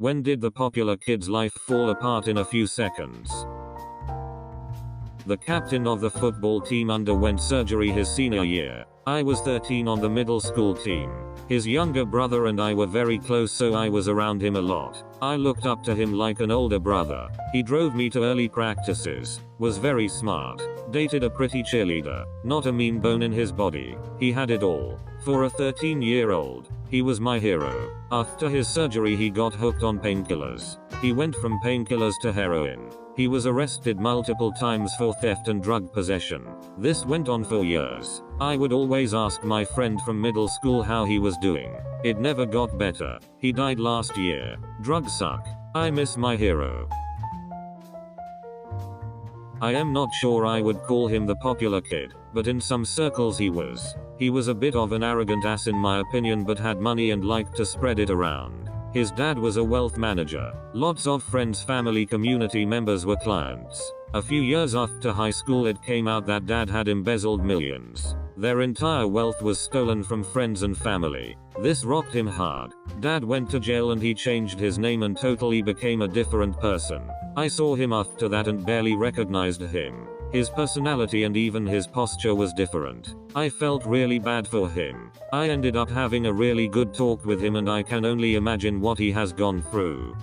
When did the popular kid's life fall apart in a few seconds? The captain of the football team underwent surgery his senior year. I was 13 on the middle school team. His younger brother and I were very close, so I was around him a lot. I looked up to him like an older brother. He drove me to early practices, was very smart, dated a pretty cheerleader, not a mean bone in his body. He had it all. For a 13-year-old, he was my hero. After his surgery he got hooked on painkillers. He went from painkillers to heroin. He was arrested multiple times for theft and drug possession. This went on for years. I would always ask my friend from middle school how he was doing. It never got better. He died last year. Drugs suck. I miss my hero. I am not sure I would call him the popular kid, but in some circles he was. He was a bit of an arrogant ass in my opinion, but had money and liked to spread it around. His dad was a wealth manager. Lots of friends, family, community members were clients. A few years after high school it came out that dad had embezzled millions. Their entire wealth was stolen from friends and family. This rocked him hard. Dad went to jail and he changed his name and totally became a different person. I saw him after that and barely recognized him. His personality and even his posture was different. I felt really bad for him. I ended up having a really good talk with him and I can only imagine what he has gone through.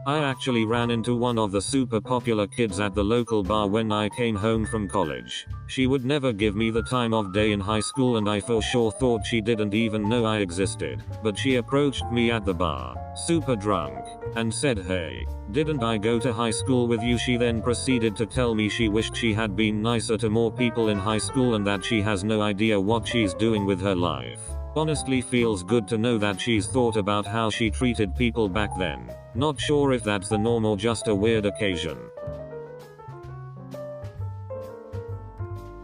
I actually ran into one of the super popular kids at the local bar when I came home from college. She would never give me the time of day in high school and I for sure thought she didn't even know I existed. But she approached me at the bar, super drunk, and said, "Hey, didn't I go to high school with you?" She then proceeded to tell me she wished she had been nicer to more people in high school and that she has no idea what she's doing with her life. Honestly feels good to know that she's thought about how she treated people back then. Not sure if that's the norm or just a weird occasion.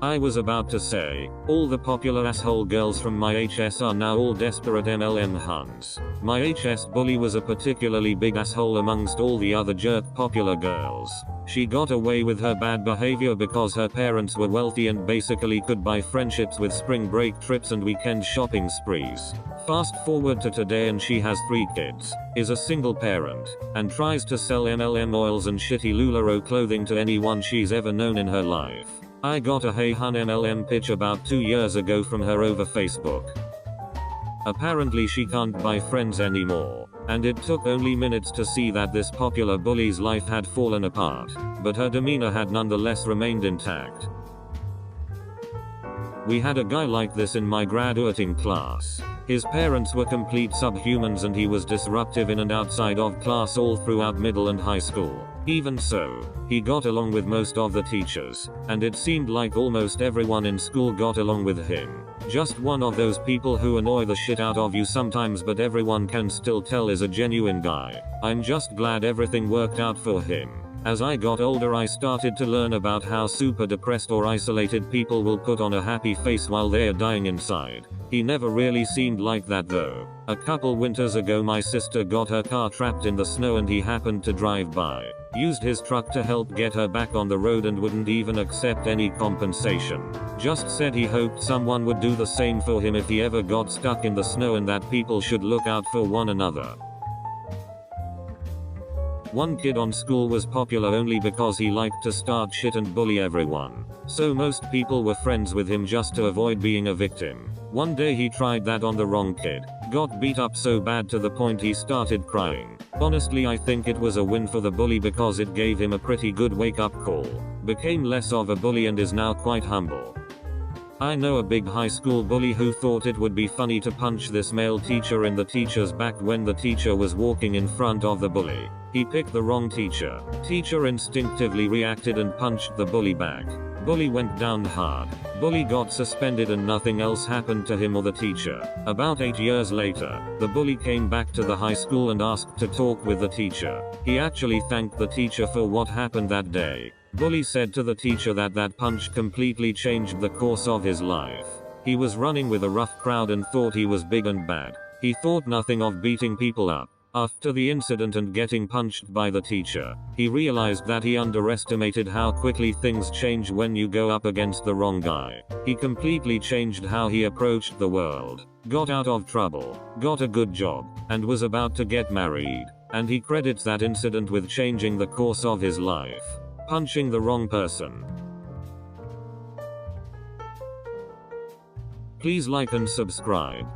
I was about to say, all the popular asshole girls from my HS are now all desperate MLM hunts. My HS bully was a particularly big asshole amongst all the other jerk popular girls. She got away with her bad behavior because her parents were wealthy and basically could buy friendships with spring break trips and weekend shopping sprees. Fast forward to today and she has 3 kids, is a single parent, and tries to sell MLM oils and shitty LuLaRoe clothing to anyone she's ever known in her life. I got a "Hey hun" MLM pitch about 2 years ago from her over Facebook. Apparently she can't buy friends anymore, and it took only minutes to see that this popular bully's life had fallen apart, but her demeanor had nonetheless remained intact. We had a guy like this in my graduating class. His parents were complete subhumans and he was disruptive in and outside of class all throughout middle and high school. Even so, he got along with most of the teachers, and it seemed like almost everyone in school got along with him. Just one of those people who annoy the shit out of you sometimes but everyone can still tell is a genuine guy. I'm just glad everything worked out for him. As I got older I started to learn about how super depressed or isolated people will put on a happy face while they're dying inside. He never really seemed like that though. A couple winters ago my sister got her car trapped in the snow and he happened to drive by. Used his truck to help get her back on the road and wouldn't even accept any compensation. Just said he hoped someone would do the same for him if he ever got stuck in the snow and that people should look out for one another. One kid on school was popular only because he liked to start shit and bully everyone. So most people were friends with him just to avoid being a victim. One day he tried that on the wrong kid. Got beat up so bad to the point he started crying. Honestly I think it was a win for the bully because it gave him a pretty good wake-up call. Became less of a bully and is now quite humble. I know a big high school bully who thought it would be funny to punch this male teacher in the teacher's back when the teacher was walking in front of the bully. He picked the wrong teacher. Teacher instinctively reacted and punched the bully back. Bully went down hard. Bully got suspended and nothing else happened to him or the teacher. About 8 years later, the bully came back to the high school and asked to talk with the teacher. He actually thanked the teacher for what happened that day. Bully said to the teacher that that punch completely changed the course of his life. He was running with a rough crowd and thought he was big and bad. He thought nothing of beating people up. After the incident and getting punched by the teacher, he realized that he underestimated how quickly things change when you go up against the wrong guy. He completely changed how he approached the world. got out of trouble, got a good job, and was about to get married. And he credits that incident with changing the course of his life. Punching the wrong person. Please like and subscribe.